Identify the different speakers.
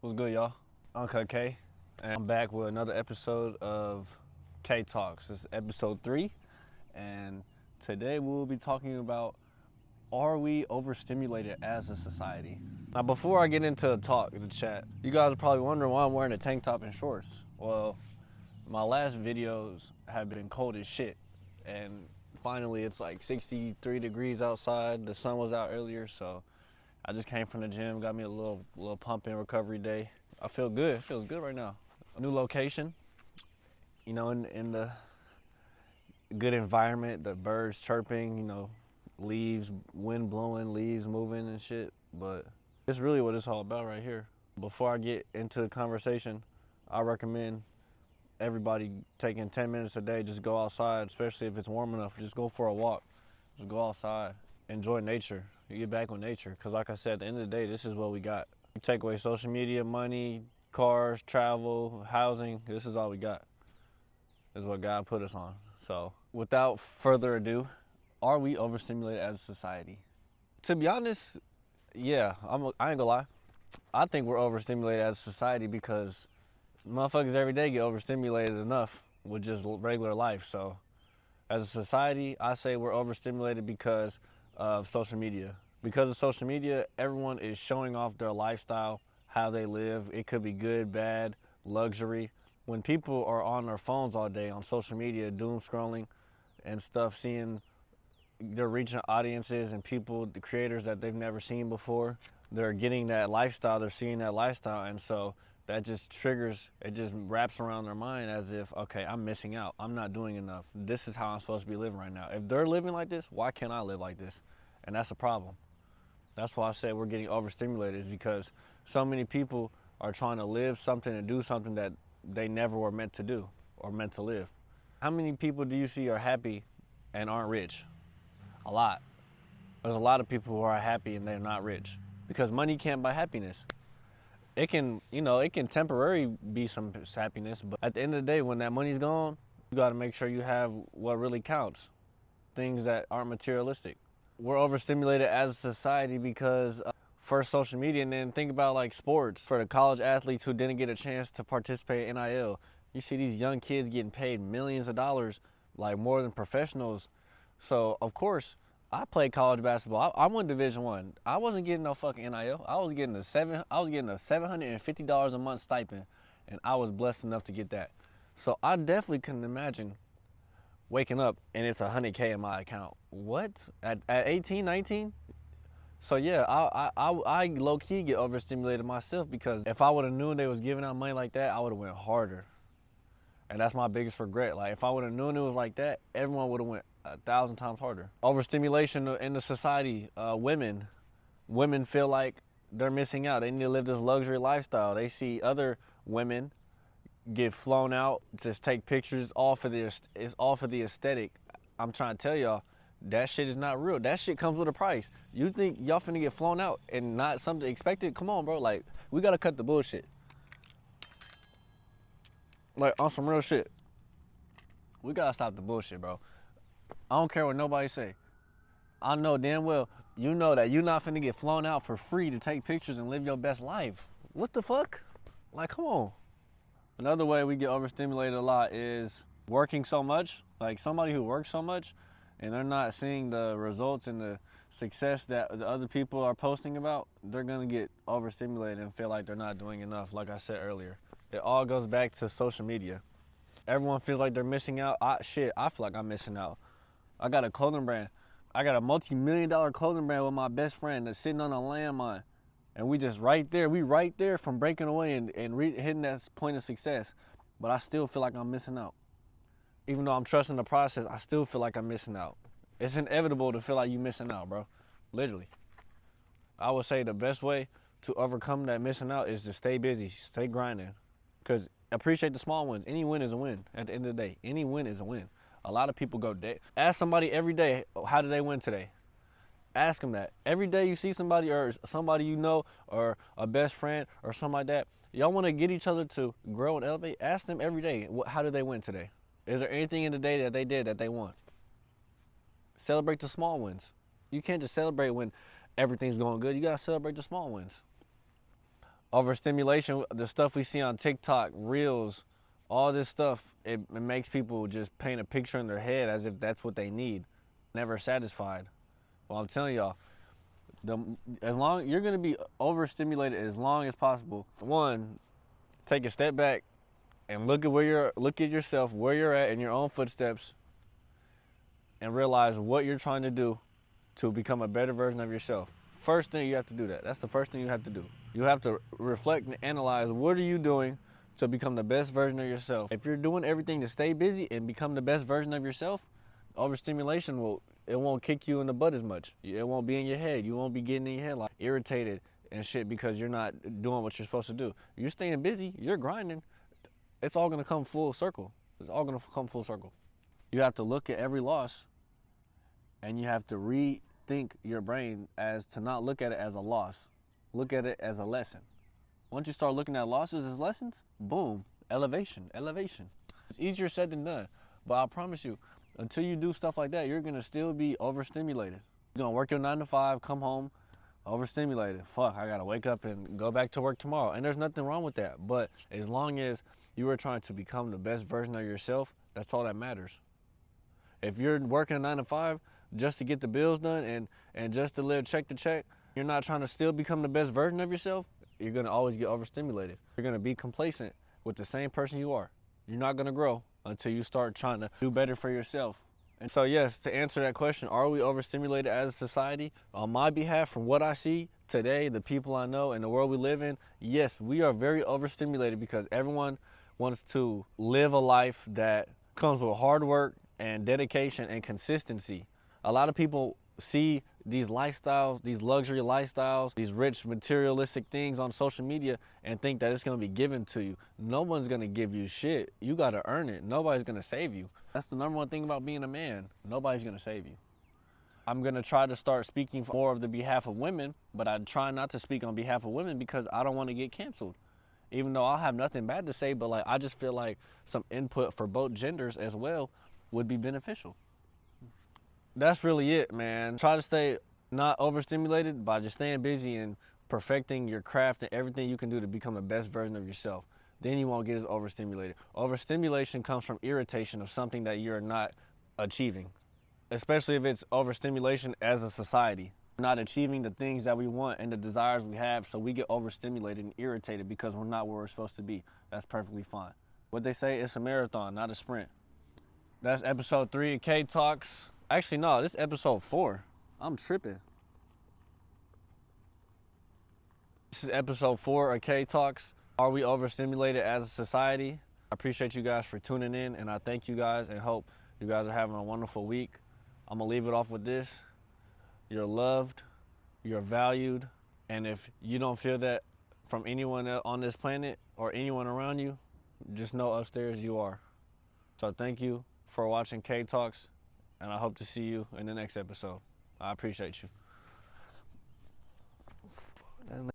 Speaker 1: What's good, y'all? Uncle K, and I'm back with another episode of K Talks. This is episode 3, and today we'll be talking about, are we overstimulated as a society? Now, before I get into the talk, the chat, you guys are probably wondering why I'm wearing a tank top and shorts. Well, my last videos have been cold as shit, and finally it's like 63 degrees outside. The sun was out earlier, so I just came from the gym, got me a little pump in recovery day. I feel good. It feels good right now. New location, you know, in the good environment, the birds chirping, you know, leaves, wind blowing, leaves moving and shit. But it's really what it's all about right here. Before I get into the conversation, I recommend everybody taking 10 minutes a day, just go outside, especially if it's warm enough, just go for a walk. Just go outside, enjoy nature. You get back with nature, because like I said, at the end of the day, this is what we got. You take away social media, money, cars, travel, housing, this is all we got. This is what God put us on. So without further ado, are we overstimulated as a society? To be honest, yeah, I ain't gonna lie. I think we're overstimulated as a society because motherfuckers every day get overstimulated enough with just regular life. So as a society, I say we're overstimulated because of social media. Because of social media, everyone is showing off their lifestyle, how they live. It could be good, bad, luxury. When people are on their phones all day on social media, doom scrolling and stuff, they're reaching audiences and people, the creators that they've never seen before. They're getting that lifestyle, they're seeing that lifestyle, and so that just triggers, it just wraps around their mind as if, okay, I'm missing out. I'm not doing enough. This is how I'm supposed to be living right now. If they're living like this, why can't I live like this? And that's a problem. That's why I say we're getting overstimulated, is because so many people are trying to live something and do something that they never were meant to do or meant to live. How many people do you see are happy and aren't rich? A lot. There's a lot of people who are happy and they're not rich because money can't buy happiness. It can, you know, it can temporarily be some happiness, but at the end of the day, when that money's gone, you got to make sure you have what really counts, things that aren't materialistic. We're overstimulated as a society because first social media, and then think about like sports. For the college athletes who didn't get a chance to participate in NIL, you see these young kids getting paid millions of dollars, like more than professionals. So of course, I played college basketball. I won Division I. I wasn't getting no fucking NIL. I was getting a $750 a month stipend, and I was blessed enough to get that. So I definitely couldn't imagine waking up and it's $100K in my account. What? At 18, 19? So yeah, I low-key get overstimulated myself, because if I would have known they was giving out money like that, I would have went harder. And that's my biggest regret. Like, if I would have known it was like that, everyone would have went 1,000 times harder. Overstimulation in the society. Women feel like they're missing out. They need to live this luxury lifestyle. They see other women get flown out, just take pictures, it's all for the aesthetic. I'm trying to tell y'all, that shit is not real. That shit comes with a price. You think y'all finna get flown out and not something expected? Come on, bro. Like, we gotta cut the bullshit. Like, on some real shit. We gotta stop the bullshit, bro. I don't care what nobody say. I know damn well, you know that you're not finna get flown out for free to take pictures and live your best life. What the fuck? Like, come on. Another way we get overstimulated a lot is working so much. Like, somebody who works so much and they're not seeing the results and the success that the other people are posting about, they're gonna get overstimulated and feel like they're not doing enough, like I said earlier. It all goes back to social media. Everyone feels like they're missing out. I feel like I'm missing out. I got a clothing brand. I got a multi-million-dollar clothing brand with my best friend that's sitting on a landmine. And we just right there from breaking away and hitting that point of success. But I still feel like I'm missing out. Even though I'm trusting the process, I still feel like I'm missing out. It's inevitable to feel like you're missing out, bro. Literally. I would say the best way to overcome that missing out is to stay busy, stay grinding. Because appreciate the small wins. Any win is a win at the end of the day. Any win is a win. A lot of people go day. Ask somebody every day, how did they win today? Ask them that. Every day you see somebody or somebody you know or a best friend or something like that, y'all want to get each other to grow and elevate, ask them every day, how did they win today? Is there anything in the day that they did that they won? Celebrate the small wins. You can't just celebrate when everything's going good. You got to celebrate the small wins. Overstimulation, the stuff we see on TikTok, Reels, all this stuff, it makes people just paint a picture in their head as if that's what they need. Never satisfied. Well, I'm telling y'all, as long you're gonna be overstimulated as long as possible. One, take a step back and look at yourself, where you're at in your own footsteps, and realize what you're trying to do to become a better version of yourself. First thing you have to do that. That's the first thing you have to do. You have to reflect and analyze, what are you doing to become the best version of yourself? If you're doing everything to stay busy and become the best version of yourself, overstimulation won't kick you in the butt as much. It won't be in your head. You won't be getting in your head like irritated and shit because you're not doing what you're supposed to do. You're staying busy, you're grinding. It's all gonna come full circle. It's all gonna come full circle. You have to look at every loss and you have to rethink your brain as to not look at it as a loss. Look at it as a lesson. Once you start looking at losses as lessons, boom, elevation. It's easier said than done, but I promise you, until you do stuff like that, you're gonna still be overstimulated. You're gonna work your 9 to 5, come home, overstimulated. Fuck, I gotta wake up and go back to work tomorrow. And there's nothing wrong with that. But as long as you are trying to become the best version of yourself, that's all that matters. If you're working 9 to 5 just to get the bills done and just to live check to check, you're not trying to still become the best version of yourself, you're gonna always get overstimulated. You're gonna be complacent with the same person you are. You're not gonna grow until you start trying to do better for yourself. And so yes, to answer that question, are we overstimulated as a society? On my behalf, from what I see today, the people I know and the world we live in, yes, we are very overstimulated because everyone wants to live a life that comes with hard work and dedication and consistency. A lot of people see these lifestyles, these luxury lifestyles, these rich materialistic things on social media and think that it's gonna be given to you. No one's gonna give you shit. You gotta earn it. Nobody's gonna save you. That's the number one thing about being a man. Nobody's gonna save you. I'm gonna try to start speaking more of the behalf of women, but I try not to speak on behalf of women because I don't wanna get canceled. Even though I'll have nothing bad to say, but I just feel like some input for both genders as well would be beneficial. That's really it, man. Try to stay not overstimulated by just staying busy and perfecting your craft and everything you can do to become the best version of yourself. Then you won't get as overstimulated. Overstimulation comes from irritation of something that you're not achieving, especially if it's overstimulation as a society. We're not achieving the things that we want and the desires we have, so we get overstimulated and irritated because we're not where we're supposed to be. That's perfectly fine. What they say, it's a marathon, not a sprint. That's episode 3 of K Talks. Actually, no, this is episode 4. I'm tripping. This is episode 4 of K Talks. Are we overstimulated as a society? I appreciate you guys for tuning in, and I thank you guys and hope you guys are having a wonderful week. I'm gonna leave it off with this. You're loved, you're valued, and if you don't feel that from anyone on this planet or anyone around you, just know upstairs you are. So thank you for watching K Talks, and I hope to see you in the next episode. I appreciate you.